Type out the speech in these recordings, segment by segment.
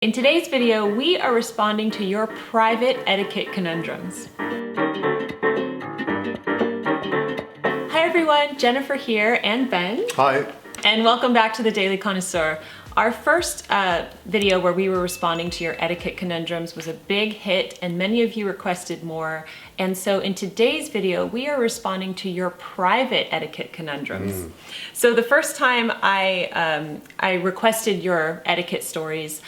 In today's video, we are responding to your private etiquette conundrums. Hi everyone, Jennifer here and Ben. Hi. And welcome back to the Daily Connoisseur. Our first video where we were responding to your etiquette conundrums was a big hit and many of you requested more. And so in today's video, we are responding to your private etiquette conundrums. So the first time I requested your etiquette stories,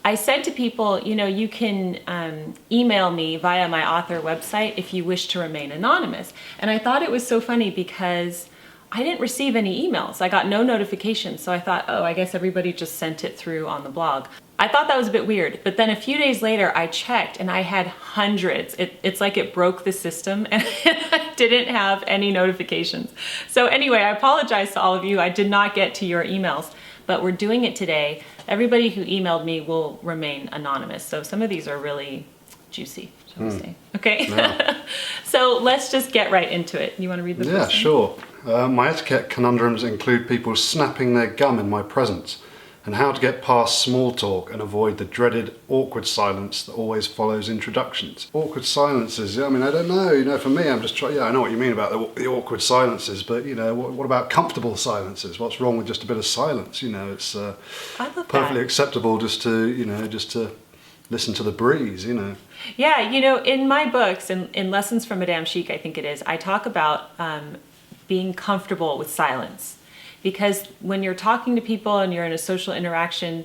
I said to people, you know, you can email me via my author website if you wish to remain anonymous. And I thought it was so funny because I didn't receive any emails. I got no notifications. So I thought, oh, I guess everybody just sent it through on the blog. I thought that was a bit weird. But then a few days later, I checked and I had hundreds. It's like it broke the system and I didn't have any notifications. So anyway, I apologize to all of you. I did not get to your emails, but we're doing it today. Everybody who emailed me will remain anonymous. So some of these are really juicy, shall we say. Okay, Yeah. So let's just get right into it. You want to read the first one? Yeah, sure. My etiquette conundrums include people snapping their gum in my presence and how to get past small talk and avoid the dreaded awkward silence that always follows introductions. Awkward silences, I mean, I don't know, you know, for me, I'm just trying, yeah, I know what you mean about the awkward silences, but, you know, what about comfortable silences? What's wrong with just a bit of silence? You know, it's I love perfectly that. acceptable just to, you know, just to listen to the breeze, you know. Yeah, you know, in my books, in Lessons from Madame Chic, I think it is, I talk about being comfortable with silence. Because when you're talking to people and you're in a social interaction,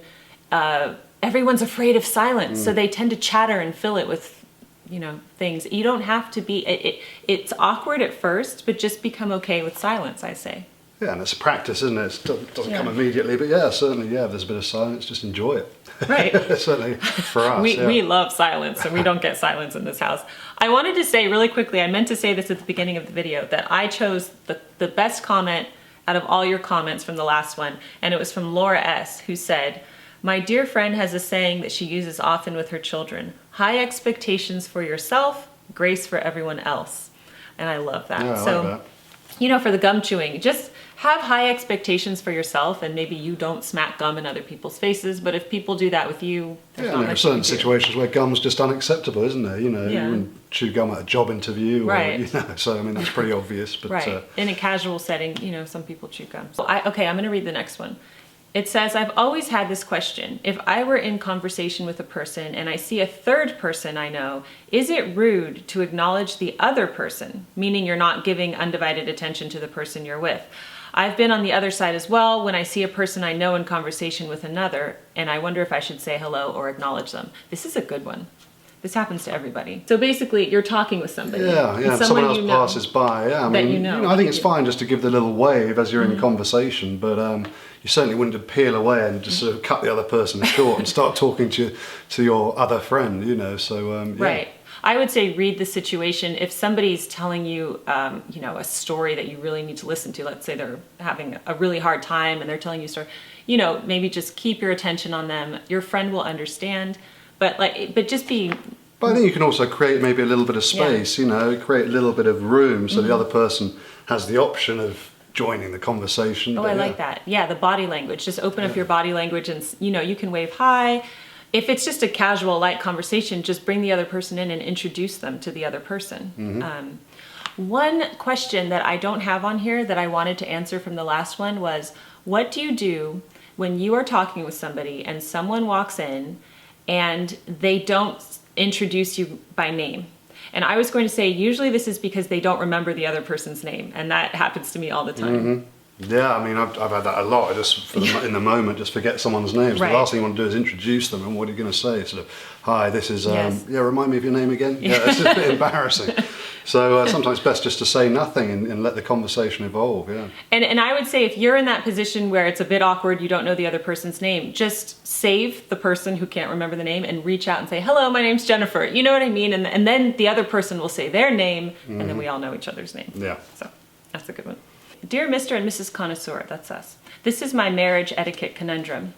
everyone's afraid of silence. So they tend to chatter and fill it with, you know, things. You don't have to be, it's awkward at first, but just become okay with silence, I say. Yeah, and it's a practice, isn't it? It doesn't come immediately, but yeah, certainly, yeah, if there's a bit of silence, just enjoy it. Right. Certainly for us. We love silence and we don't get silence in this house. I wanted to say really quickly, I meant to say this at the beginning of the video, that I chose the best comment out of all your comments from the last one, and it was from Laura S., who said, "My dear friend has a saying that she uses often with her children, high expectations for yourself, grace for everyone else." And I love that. Yeah, I so, like that. you know, for the gum chewing, just have high expectations for yourself, and maybe you don't smack gum in other people's faces, but if people do that with you, there's Yeah, not I mean, there are much you certain can do. situations where gum's just unacceptable, isn't there? You know, Yeah. you wouldn't chew gum at a job interview, or, Right. you know, so I mean, that's pretty obvious. But, Right. In a casual setting, you know, some people chew gum. Okay, I'm going to read the next one. It says, "I've always had this question. If I were in conversation with a person and I see a third person I know, is it rude to acknowledge the other person, meaning you're not giving undivided attention to the person you're with? I've been on the other side as well when I see a person I know in conversation with another, and I wonder if I should say hello or acknowledge them." This is a good one. This happens to everybody. So basically, you're talking with somebody. yeah, and someone else you know passes by. Yeah, I that mean, you know. I think it's fine just to give the little wave as you're in conversation, but you certainly wouldn't peel away and just sort of cut the other person short and start talking to your other friend, you know. So yeah. Right. I would say read the situation. If somebody's telling you, you know, a story that you really need to listen to, let's say they're having a really hard time and they're telling you a story, you know, maybe just keep your attention on them. Your friend will understand, but just be. But I think you can also create maybe a little bit of space, you know, create a little bit of room so the other person has the option of joining the conversation. Oh, But I yeah. like that. Yeah, the body language. Just open up your body language and, you know, you can wave hi. If it's just a casual, light conversation, just bring the other person in and introduce them to the other person. One question that I don't have on here that I wanted to answer from the last one was, what do you do when you are talking with somebody and someone walks in and they don't introduce you by name? And I was going to say, usually this is because they don't remember the other person's name, and that happens to me all the time. Yeah, I mean, I've had that a lot. I just, in the moment, just forget someone's name. So Right. the last thing you want to do is introduce them, and what are you going to say? Sort of, "Hi, this is, Yes. yeah, remind me of your name again?" Yeah, it's just a bit embarrassing. So sometimes it's best just to say nothing and let the conversation evolve, yeah. And I would say if you're in that position where it's a bit awkward, you don't know the other person's name, just save the person who can't remember the name and reach out and say, "Hello, my name's Jennifer." You know what I mean? And then the other person will say their name, and then we all know each other's name. Yeah. So that's a good one. "Dear Mr. and Mrs. Connoisseur," that's us. "This is my marriage etiquette conundrum."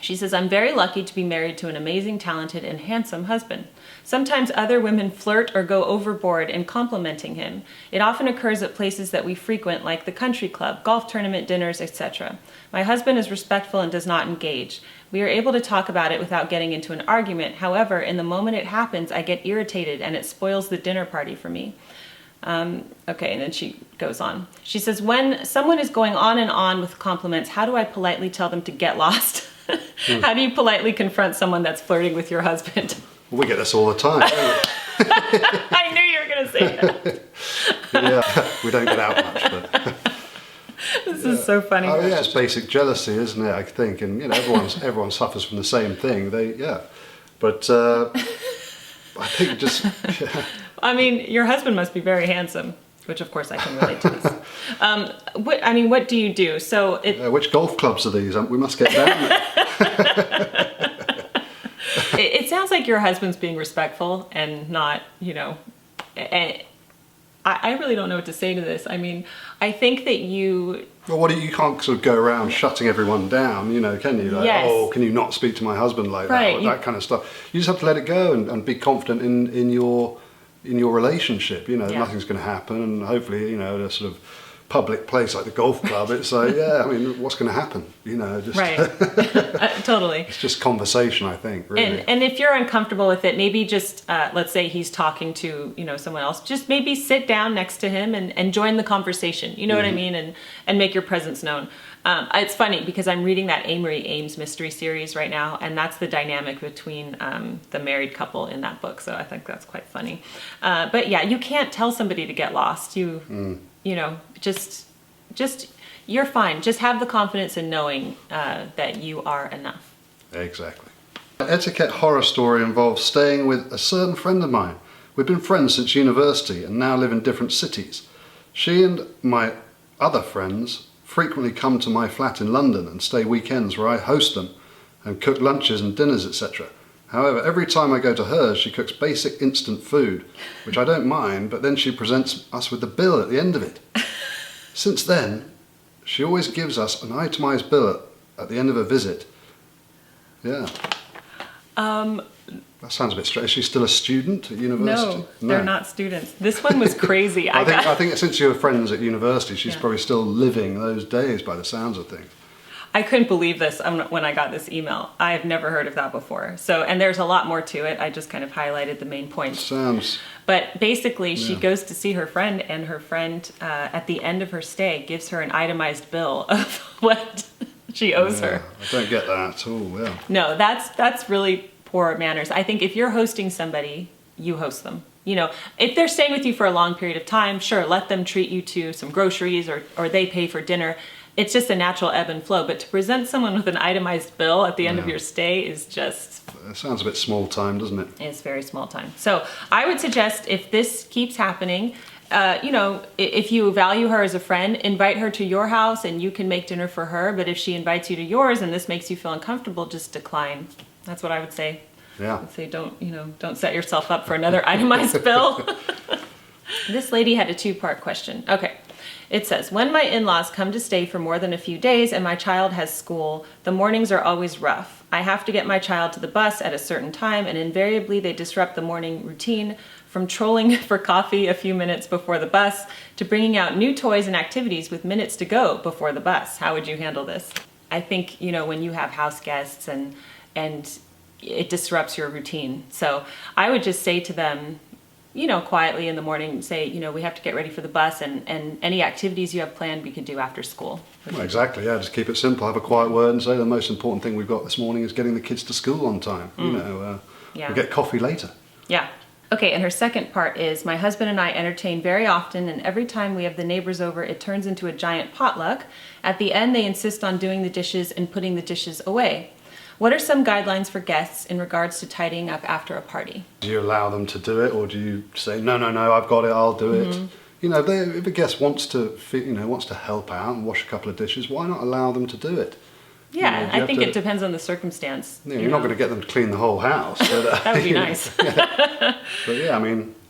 She says, "I'm very lucky to be married to an amazing, talented, and handsome husband. Sometimes other women flirt or go overboard in complimenting him. It often occurs at places that we frequent, like the country club, golf tournament, dinners, etc. My husband is respectful and does not engage. We are able to talk about it without getting into an argument. However, in the moment it happens, I get irritated and it spoils the dinner party for me. Okay, and then she goes on. She says, when someone is going on and on with compliments, how do I politely tell them to get lost? How do you politely confront someone that's flirting with your husband? We get this all the time, don't we? I knew you were going to say that. Yeah, we don't get out much, but This is so funny. oh yeah, it's basic jealousy, isn't it? I think, and you know, everyone suffers from the same thing. But I think just I mean, your husband must be very handsome, which of course I can relate to this. What do you do? So which golf clubs are these? We must get down there. it sounds like your husband's being respectful and not, I really don't know what to say to this. I mean, I think that you... Well, you can't sort of go around shutting everyone down, can you? Like, yes. Oh, can you not speak to my husband like right. that? Or that kind of stuff. You just have to let it go and be confident in your relationship. Yeah. Nothing's going to happen, and hopefully, at a sort of public place like the golf club, it's like, what's going to happen? Just right. Totally. It's just conversation, I think, really. And if you're uncomfortable with it, maybe just, let's say he's talking to, someone else, just maybe sit down next to him and join the conversation, you know what I mean? And make your presence known. It's funny because I'm reading that Amory Ames mystery series right now, and that's the dynamic between the married couple in that book, so I think that's quite funny. But yeah, you can't tell somebody to get lost. Just you're fine. Just have the confidence in knowing that you are enough. Exactly. My etiquette horror story involves staying with a certain friend of mine. We've been friends since university and now live in different cities. She and my other friends frequently come to my flat in London and stay weekends where I host them and cook lunches and dinners, etc. However, every time I go to hers, she cooks basic instant food, which I don't mind, but then she presents us with the bill at the end of it. Since then, she always gives us an itemised bill at the end of a visit. Yeah. That sounds a bit strange. Is she still a student at university? No, they're not students. This one was crazy. I think since you were friends at university, she's probably still living those days by the sounds of things. I couldn't believe this when I got this email. I have never heard of that before. And there's a lot more to it. I just kind of highlighted the main points. But basically, she goes to see her friend, and her friend, at the end of her stay, gives her an itemized bill of what she owes her. I don't get that at all, yeah. No, that's really poor manners. I think if you're hosting somebody, you host them. If they're staying with you for a long period of time, sure, let them treat you to some groceries or they pay for dinner. It's just a natural ebb and flow. But to present someone with an itemized bill at the end of your stay is just... It sounds a bit small time, doesn't it? It's very small time. So I would suggest if this keeps happening, if you value her as a friend, invite her to your house and you can make dinner for her. But if she invites you to yours and this makes you feel uncomfortable, just decline. That's what I would say. Yeah. I would say don't set yourself up for another itemized bill. This lady had a two-part question. Okay. It says, when my in-laws come to stay for more than a few days and my child has school, the mornings are always rough. I have to get my child to the bus at a certain time, and invariably they disrupt the morning routine, from trolling for coffee a few minutes before the bus to bringing out new toys and activities with minutes to go before the bus. How would you handle this? I think, when you have house guests and it disrupts your routine. So I would just say to them, quietly in the morning, say, we have to get ready for the bus, and any activities you have planned we can do after school. Well, exactly, yeah, just keep it simple, have a quiet word and say the most important thing we've got this morning is getting the kids to school on time. We'll get coffee later. Yeah. Okay, and her second part is, my husband and I entertain very often, and every time we have the neighbors over, it turns into a giant potluck. At the end, they insist on doing the dishes and putting the dishes away. What are some guidelines for guests in regards to tidying up after a party? Do you allow them to do it, or do you say, no, I've got it, I'll do it? If a guest wants to help out and wash a couple of dishes, why not allow them to do it? Yeah, I think it depends on the circumstance. Yeah, you're not going to get them to clean the whole house. But, that would be nice. But yeah,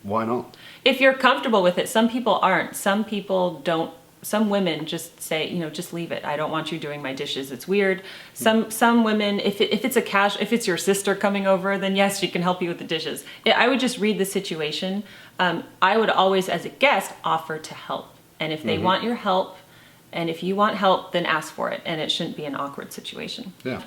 why not? If you're comfortable with it, some people aren't. Some people don't. Some women just say, just leave it. I don't want you doing my dishes. It's weird. Some women, if it's your sister coming over, then yes, she can help you with the dishes. I would just read the situation. I would always, as a guest, offer to help. And if they want your help, and if you want help, then ask for it. And it shouldn't be an awkward situation. Yeah.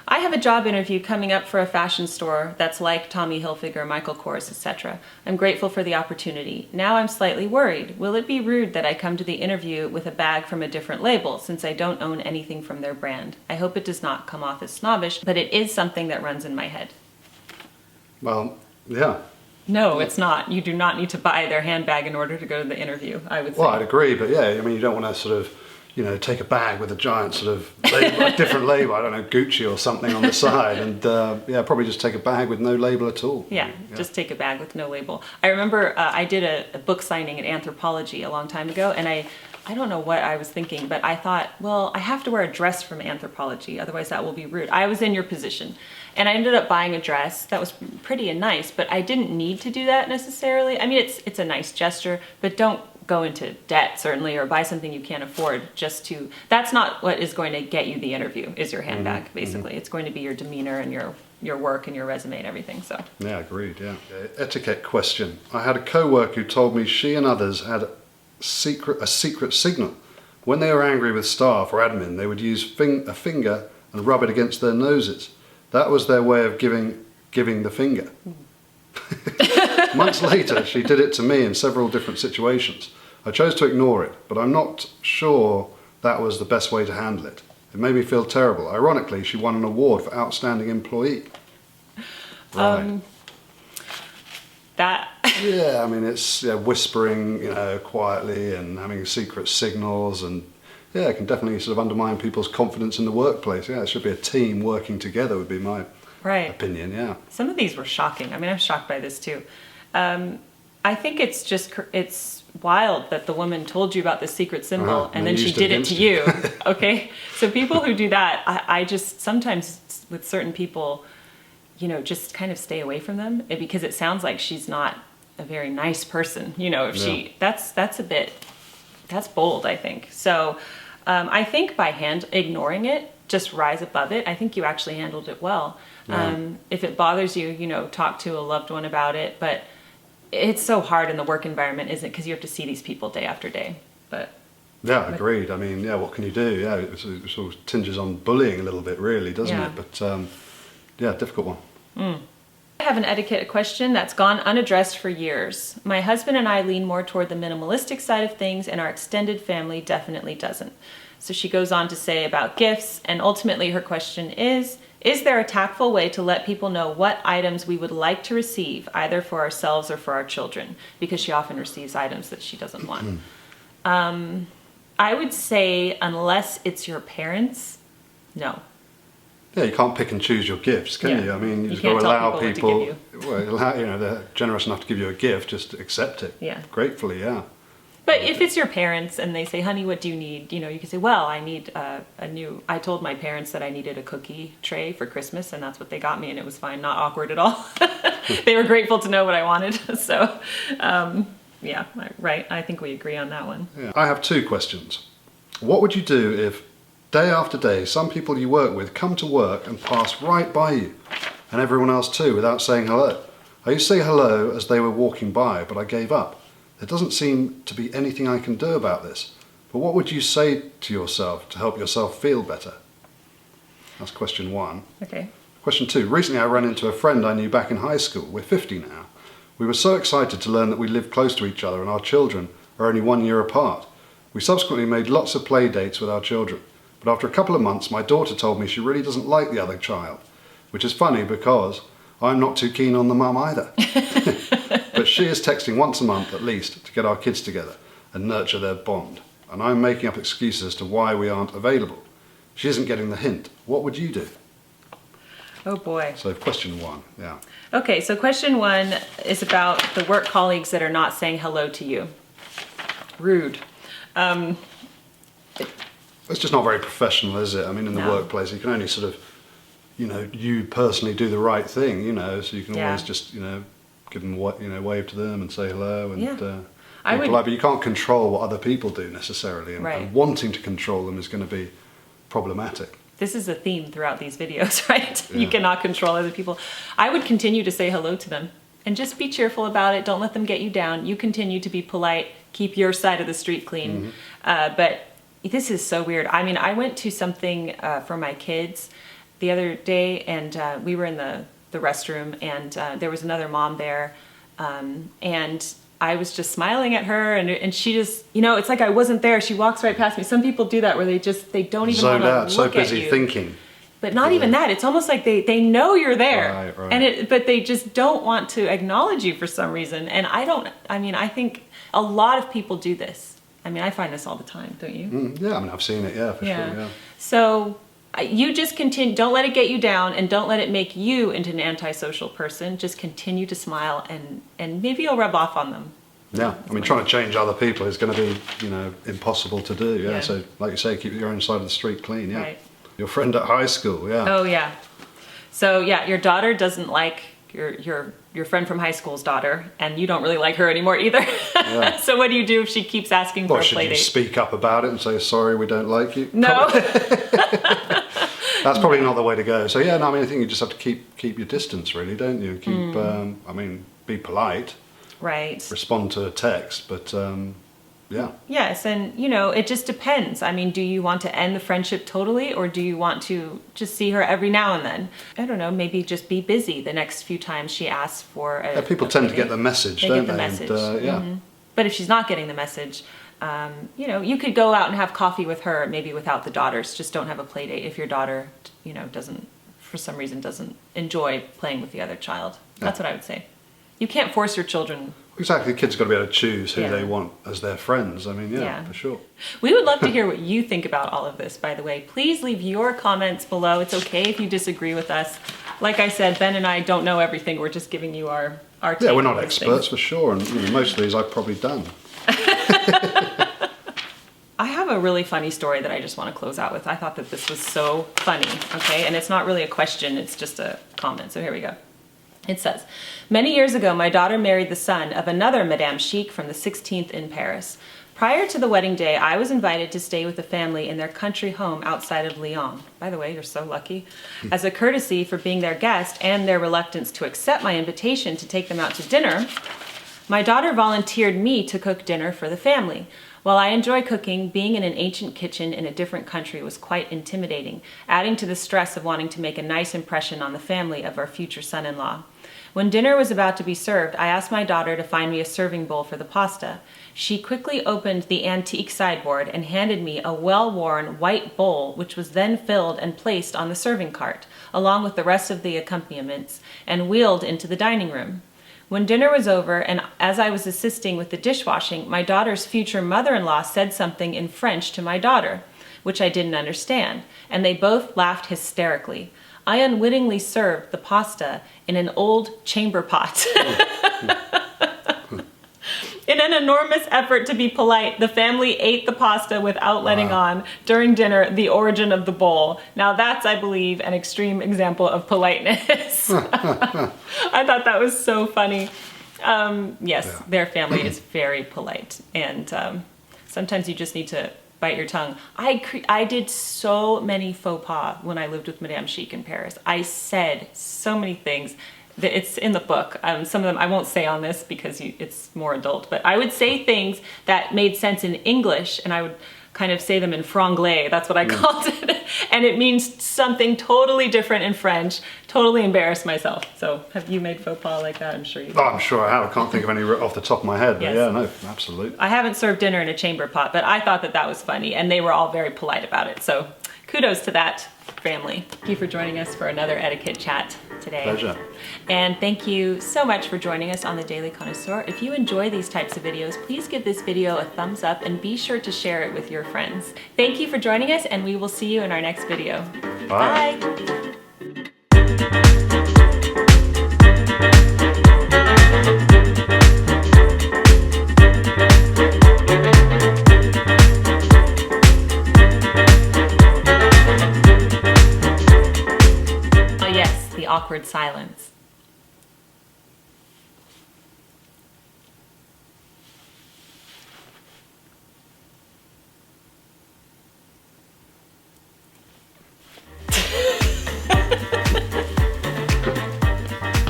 I have a job interview coming up for a fashion store that's like Tommy Hilfiger, Michael Kors, etc. I'm grateful for the opportunity. Now I'm slightly worried. Will it be rude that I come to the interview with a bag from a different label since I don't own anything from their brand? I hope it does not come off as snobbish, but it is something that runs in my head. Well, yeah. No, it's not. You do not need to buy their handbag in order to go to the interview, I would say. Well, I'd agree, but yeah, I mean, you don't want to sort of, take a bag with a giant sort of label, a different label, I don't know, Gucci or something on the side, and probably just take a bag with no label at all. Yeah, just take a bag with no label. I remember I did a book signing at Anthropology a long time ago, and I don't know what I was thinking, but I thought, well, I have to wear a dress from Anthropology, otherwise that will be rude. I was in your position. And I ended up buying a dress that was pretty and nice, but I didn't need to do that necessarily. I mean, it's a nice gesture, but don't go into debt, certainly, or buy something you can't afford just to... That's not what is going to get you the interview, is your handbag, basically. It's going to be your demeanor and your work and your resume and everything, so... Yeah, agreed, yeah. Etiquette question. I had a co-worker who told me she and others had a secret signal. When they were angry with staff or admin, they would use a finger and rub it against their noses. That was their way of giving the finger. Months later, she did it to me in several different situations. I chose to ignore it, but I'm not sure that was the best way to handle it. It made me feel terrible. Ironically, she won an award for Outstanding Employee. Right. Yeah, I mean, it's whispering, quietly and having secret signals, and yeah, it can definitely sort of undermine people's confidence in the workplace. Yeah, it should be a team working together would be my opinion, yeah. Some of these were shocking. I mean, I'm shocked by this too. I think it's wild that the woman told you about this secret symbol and then she did it to you. Okay? So people who do that, I just sometimes with certain people, just kind of stay away from them because it sounds like she's not a very nice person. If that's bold, I think. So I think by ignoring it, just rise above it. I think you actually handled it well. If it bothers you, talk to a loved one about it, but it's so hard in the work environment, isn't it? Because you have to see these people day after day. But yeah, agreed. I mean, what can you do? Yeah, it sort of tinges on bullying a little bit, really, doesn't it? But difficult one. I have an etiquette question that's gone unaddressed for years. My husband and I lean more toward the minimalistic side of things, and our extended family definitely doesn't. So she goes on to say about gifts, and ultimately her question is there a tactful way to let people know what items we would like to receive, either for ourselves or for our children? Because she often receives items that she doesn't want. I would say, unless it's your parents, no. Yeah, you can't pick and choose your gifts, can you? I mean, you just got to allow people, they're generous enough to give you a gift, just accept it. Yeah. Gratefully, yeah. But if it's your parents and they say, honey, what do you need? You can say, well, I need I told my parents that I needed a cookie tray for Christmas, and that's what they got me, and it was fine, not awkward at all. They were grateful to know what I wanted. So, right. I think we agree on that one. Yeah. I have two questions. What would you do if day after day, some people you work with come to work and pass right by you, and everyone else too, without saying hello? I used to say hello as they were walking by, but I gave up. There doesn't seem to be anything I can do about this. But what would you say to yourself to help yourself feel better? That's question one. Okay. Question two. Recently I ran into a friend I knew back in high school. We're 50 now. We were so excited to learn that we live close to each other and our children are only 1 year apart. We subsequently made lots of play dates with our children. But after a couple of months, my daughter told me she really doesn't like the other child, which is funny because I'm not too keen on the mum either. But she is texting once a month at least to get our kids together and nurture their bond. And I'm making up excuses as to why we aren't available. She isn't getting the hint. What would you do? Oh boy. So question one, yeah. Okay, so question one is about the work colleagues that are not saying hello to you. Rude. It's just not very professional, is it? I mean, in the workplace, you can only sort of, you personally do the right thing, so you can always just, give them, wave to them and say hello and polite, but you can't control what other people do necessarily, and wanting to control them is going to be problematic. This is a theme throughout these videos, right? Yeah. You cannot control other people. I would continue to say hello to them and just be cheerful about it. Don't let them get you down. You continue to be polite, keep your side of the street clean. But this is so weird. I mean, I went to something for my kids the other day, and we were in the restroom, and there was another mom there, and I was just smiling at her, and she just, it's like I wasn't there. She walks right past me. Some people do that where they don't even want to out, look so busy at you. Thinking. But not even that. It's almost like they know you're there, right. but they just don't want to acknowledge you for some reason. And I think a lot of people do this. I find this all the time, don't you? Yeah, I've seen it, for sure, yeah. So you just continue, don't let it get you down, and don't let it make you into an antisocial person. Just continue to smile, and maybe you'll rub off on them. Yeah, trying to change other people is going to be, impossible to do, Yeah. So, like you say, keep your own side of the street clean, yeah. Right. Your friend at high school, yeah. Oh, yeah. So, yeah, your daughter doesn't like your friend from high school's daughter, and you don't really like her anymore either. Yeah. So what do you do if she keeps asking for a Should play you date? speak up about it and say, sorry, we don't like you? No. That's probably not the way to go. So, yeah, I think you just have to keep your distance, really, don't you? Be polite. Right. Respond to a text, but yeah. Yes, and it just depends. Do you want to end the friendship totally, or do you want to just see her every now and then? I don't know, maybe just be busy the next few times she asks for a people tend to get the message, they don't get the they? message. And, But if she's not getting the message, you could go out and have coffee with her, maybe without the daughters. Just don't have a play date if your daughter, doesn't, for some reason, doesn't enjoy playing with the other child. That's what I would say. You can't force your children. Exactly, the kids got to be able to choose who Yeah. they want as their friends. For sure. We would love to hear what you think about all of this, by the way. Please leave your comments below. It's okay if you disagree with us. Like I said, Ben and I don't know everything. We're just giving you our take. Yeah, we're not on experts things. for sure, and most of these I've probably done. I have a really funny story that I just want to close out with. I thought that this was so funny, okay? And it's not really a question, it's just a comment. So here we go. It says, many years ago, my daughter married the son of another Madame Chic from the 16th in Paris. Prior to the wedding day, I was invited to stay with the family in their country home outside of Lyon. By the way, you're so lucky. As a courtesy for being their guest and their reluctance to accept my invitation to take them out to dinner, my daughter volunteered me to cook dinner for the family. While I enjoy cooking, being in an ancient kitchen in a different country was quite intimidating, adding to the stress of wanting to make a nice impression on the family of our future son-in-law. When dinner was about to be served, I asked my daughter to find me a serving bowl for the pasta. She quickly opened the antique sideboard and handed me a well-worn white bowl, which was then filled and placed on the serving cart, along with the rest of the accompaniments, and wheeled into the dining room. When dinner was over, and as I was assisting with the dishwashing, my daughter's future mother-in-law said something in French to my daughter, which I didn't understand, and they both laughed hysterically. I unwittingly served the pasta in an old chamber pot. In an enormous effort to be polite, the family ate the pasta without letting on during dinner the origin of the bowl. Now that's, I believe, an extreme example of politeness. I thought that was so funny. Yes, their family is very polite, and sometimes you just need to bite your tongue. I did so many faux pas when I lived with Madame Chic in Paris. I said so many things. It's in the book. Some of them I won't say on this because it's more adult, but I would say things that made sense in English, and I would kind of say them in franglais. That's what I called it. And it means something totally different in French. Totally embarrassed myself. So have you made faux pas like that? I'm sure you have. Oh, I'm sure I have. I can't think of any off the top of my head, but Yes. yeah, no, absolutely. I haven't served dinner in a chamber pot, but I thought that was funny, and they were all very polite about it. So kudos to that family. Thank you for joining us for another etiquette chat today. Pleasure. And thank you so much for joining us on The Daily Connoisseur. If you enjoy these types of videos, please give this video a thumbs up and be sure to share it with your friends. Thank you for joining us, and we will see you in our next video. Bye. Oh yes, the awkward silence.